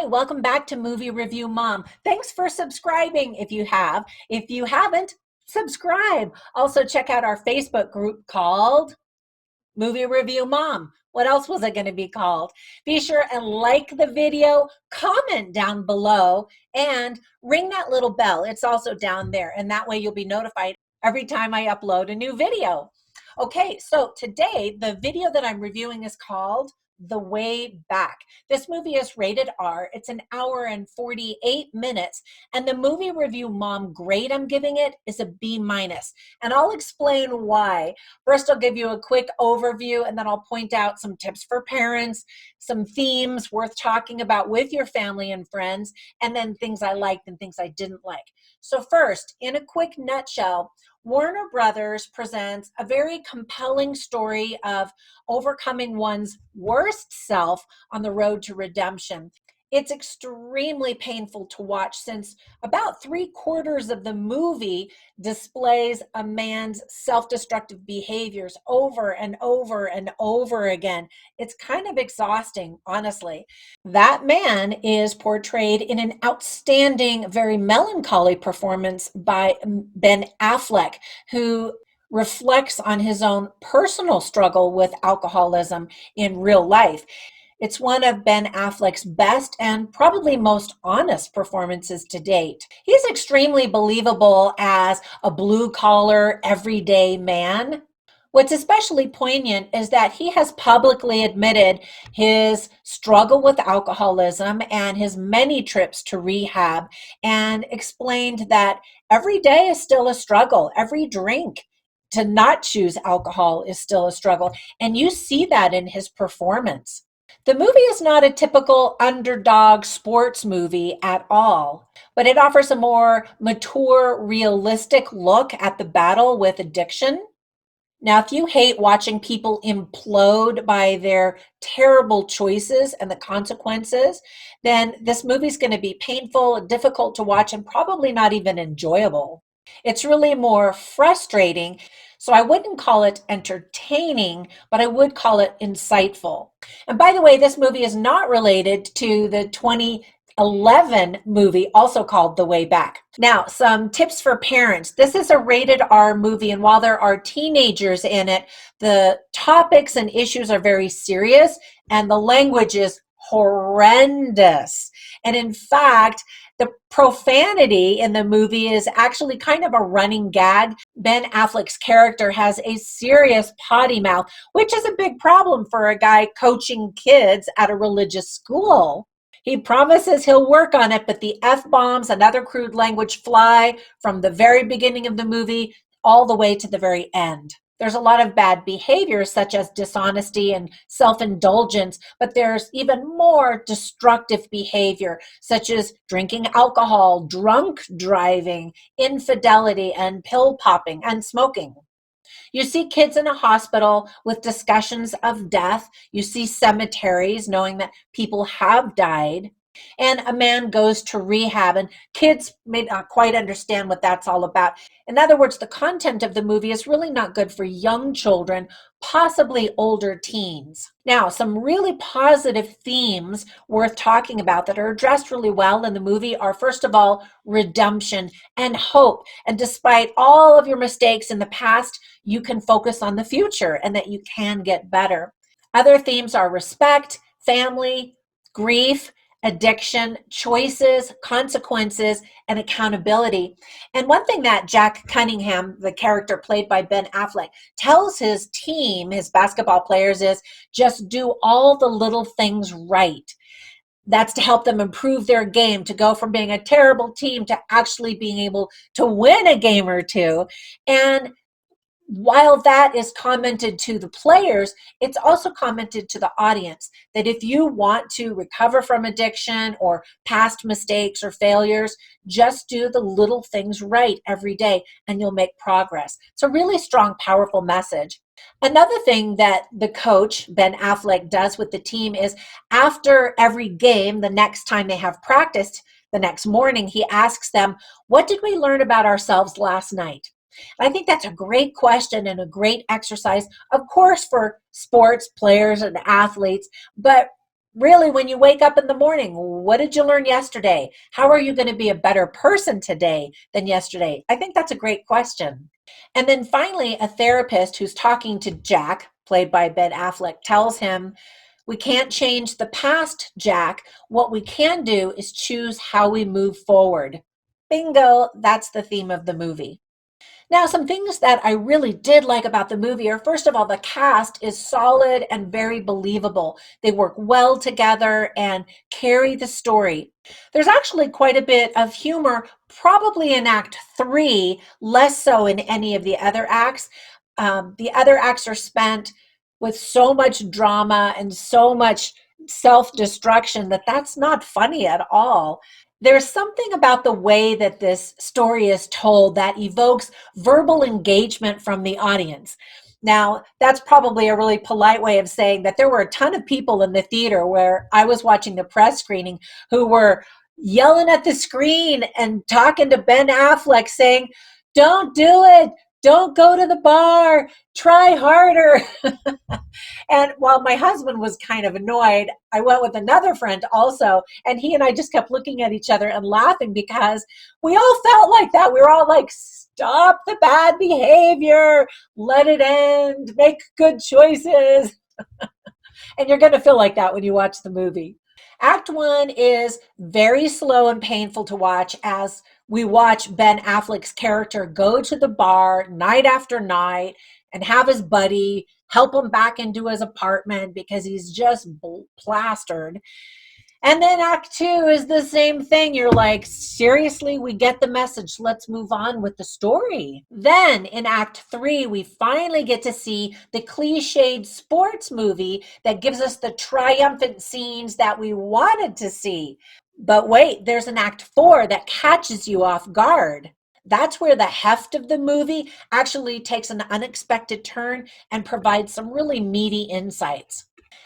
welcome back to Movie Review Mom. Thanks for subscribing if you have. If you haven't, subscribe. Also, check out our Facebook group called Movie Review Mom. What else was it going to be called? Be sure and like the video, comment down below, and ring that little bell. It's also down there, and that way you'll be notified every time I upload a new video. Okay, so today the video that I'm reviewing is called The Way Back. This movie is rated R. It's an hour and 48 minutes, and the Movie Review Mom grade I'm giving it is a B-, and I'll explain why. First, I'll give you a quick overview, and then I'll point out some tips for parents, some themes worth talking about with your family and friends, and then things I liked and things I didn't like. So first, in a quick nutshell, Warner Brothers presents a very compelling story of overcoming one's worst self on the road to redemption. It's extremely painful to watch since about 3/4 of the movie displays a man's self-destructive behaviors over and over and over again. It's kind of exhausting, honestly. That man is portrayed in an outstanding, very melancholy performance by Ben Affleck, who reflects on his own personal struggle with alcoholism in real life. It's one of Ben Affleck's best and probably most honest performances to date. He's extremely believable as a blue-collar, everyday man. What's especially poignant is that he has publicly admitted his struggle with alcoholism and his many trips to rehab, and explained that every day is still a struggle. Every drink to not choose alcohol is still a struggle, and you see that in his performance. The movie is not a typical underdog sports movie at all, but it offers a more mature, realistic look at the battle with addiction. Now, if you hate watching people implode by their terrible choices and the consequences, then this movie is going to be painful, difficult to watch, and probably not even enjoyable. It's really more frustrating. So I wouldn't call it entertaining, but I would call it insightful. And by the way, this movie is not related to the 2011 movie, also called The Way Back. Now, some tips for parents. This is a rated R movie, and while there are teenagers in it, the topics and issues are very serious, and the language is horrendous. And in fact, the profanity in the movie is actually kind of a running gag. Ben Affleck's character has a serious potty mouth, which is a big problem for a guy coaching kids at a religious school. He promises he'll work on it, but the F-bombs and other crude language fly from the very beginning of the movie all the way to the very end. There's a lot of bad behaviors such as dishonesty and self-indulgence, but there's even more destructive behavior such as drinking alcohol, drunk driving, infidelity, and pill popping and smoking. You see kids in a hospital with discussions of death. You see cemeteries knowing that people have died. And a man goes to rehab, and kids may not quite understand what that's all about. In other words, the content of the movie is really not good for young children, possibly older teens. Now, some really positive themes worth talking about that are addressed really well in the movie are, first of all, redemption and hope. And despite all of your mistakes in the past, you can focus on the future and that you can get better. Other themes are respect, family, grief, addiction, choices, consequences, and accountability. And one thing that Jack Cunningham, the character played by Ben Affleck, tells his team, his basketball players, is just do all the little things right. That's to help them improve their game, to go from being a terrible team to actually being able to win a game or two. And while that is commented to the players, it's also commented to the audience that if you want to recover from addiction or past mistakes or failures, just do the little things right every day and you'll make progress. It's a really strong, powerful message. Another thing that the coach, Ben Affleck, does with the team is after every game, the next time they have practiced, the next morning, he asks them, "What did we learn about ourselves last night?" I think that's a great question and a great exercise, of course, for sports players and athletes, but Really, when you wake up in the morning, what did you learn yesterday? How are you going to be a better person today than yesterday? I think that's a great question. And then finally, a therapist who's talking to Jack, played by Ben Affleck, tells him, we can't change the past, Jack. What we can do is choose how we move forward. Bingo, that's the theme of the movie. Now, some things that I really did like about the movie are, first of all, the cast is solid and very believable. They work well together and carry the story. There's actually quite a bit of humor, probably in Act 3, less so in any of the other acts. The other acts are spent with so much drama and so much self-destruction that that's not funny at all. There's something about the way that this story is told that evokes verbal engagement from the audience. Now, that's probably a really polite way of saying that there were a ton of people in the theater where I was watching the press screening who were yelling at the screen and talking to Ben Affleck saying, don't do it. Don't go to the bar. Try harder. And while my husband was kind of annoyed, I went with another friend also, and he and I just kept looking at each other and laughing because we all felt like that. We were all like, stop the bad behavior, let it end, make good choices. And you're going to feel like that when you watch the movie. Act 1 is very slow and painful to watch as we watch Ben Affleck's character go to the bar night after night and have his buddy help him back into his apartment because he's just plastered. And then Act 2 is the same thing. You're like, seriously, we get the message. Let's move on with the story. Then in Act 3, we finally get to see the cliched sports movie that gives us the triumphant scenes that we wanted to see. But wait, there's an Act 4 that catches you off guard. That's where the heft of the movie actually takes an unexpected turn and provides some really meaty insights.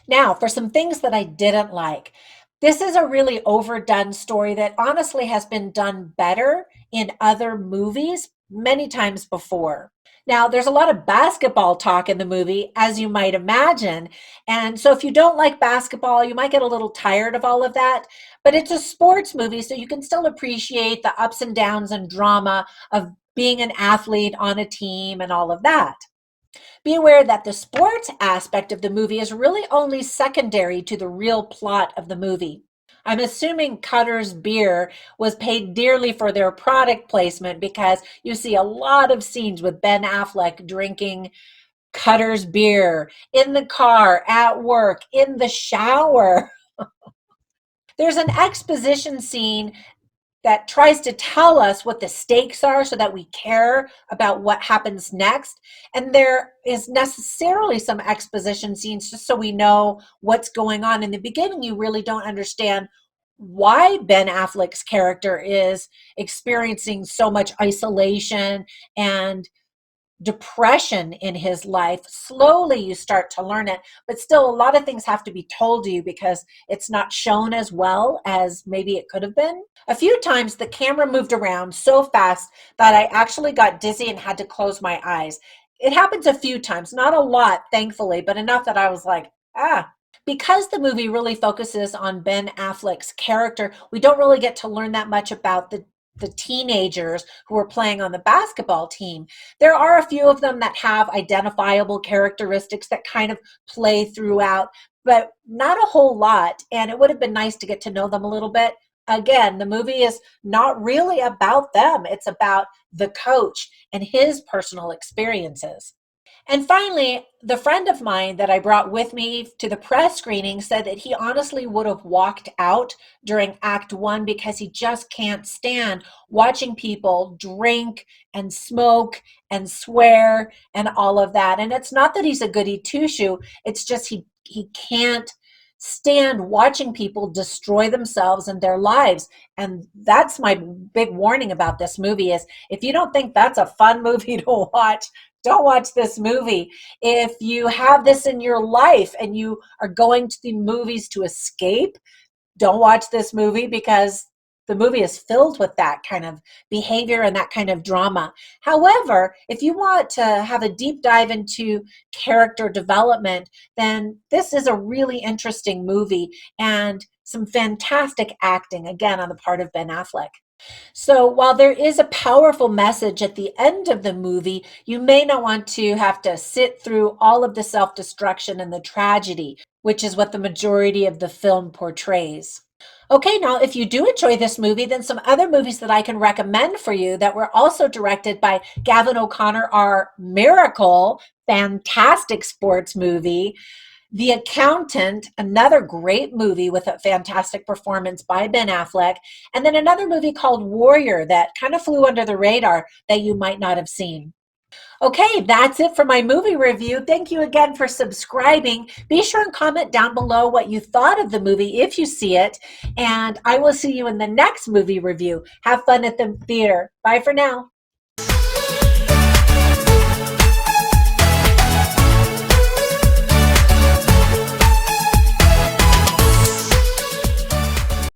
Now, for some things that I didn't like. This is a really overdone story that honestly has been done better in other movies many times before. Now, there's a lot of basketball talk in the movie, as you might imagine. And so if you don't like basketball, you might get a little tired of all of that. But it's a sports movie, so you can still appreciate the ups and downs and drama of being an athlete on a team and all of that. Be aware that the sports aspect of the movie is really only secondary to the real plot of the movie. I'm assuming Cutter's Beer was paid dearly for their product placement because you see a lot of scenes with Ben Affleck drinking Cutter's Beer in the car, at work, in the shower. There's an exposition scene that tries to tell us what the stakes are so that we care about what happens next. And there is necessarily some exposition scenes just so we know what's going on. In the beginning, you really don't understand why Ben Affleck's character is experiencing so much isolation and depression in his life. Slowly you start to learn it, but still a lot of things have to be told to you because it's not shown as well as maybe it could have been. A few times the camera moved around so fast that I actually got dizzy and had to close my eyes. It happens a few times, not a lot, thankfully, but enough that I was like, ah. Because the movie really focuses on Ben Affleck's character, we don't really get to learn that much about the teenagers who are playing on the basketball team. There are a few of them that have identifiable characteristics that kind of play throughout, but not a whole lot. And it would have been nice to get to know them a little bit. Again, the movie is not really about them. It's about the coach and his personal experiences. And finally, the friend of mine that I brought with me to the press screening said that he honestly would have walked out during Act 1 because he just can't stand watching people drink and smoke and swear and all of that. And it's not that he's a goody two-shoe, it's just he can't stand watching people destroy themselves and their lives. And that's my big warning about this movie is if you don't think that's a fun movie to watch, don't watch this movie. If you have this in your life and you are going to the movies to escape, don't watch this movie because the movie is filled with that kind of behavior and that kind of drama. However, if you want to have a deep dive into character development, then this is a really interesting movie and some fantastic acting, again, on the part of Ben Affleck. So while there is a powerful message at the end of the movie, you may not want to have to sit through all of the self-destruction and the tragedy, which is what the majority of the film portrays. Okay, now if you do enjoy this movie, then some other movies that I can recommend for you that were also directed by Gavin O'Connor are Miracle, fantastic sports movie, the Accountant, another great movie with a fantastic performance by Ben Affleck, and then another movie called Warrior that kind of flew under the radar that you might not have seen. Okay, that's it for my movie review. Thank you again for subscribing. Be sure and comment down below what you thought of the movie if you see it, and I will see you in the next movie review. Have fun at the theater. Bye for now.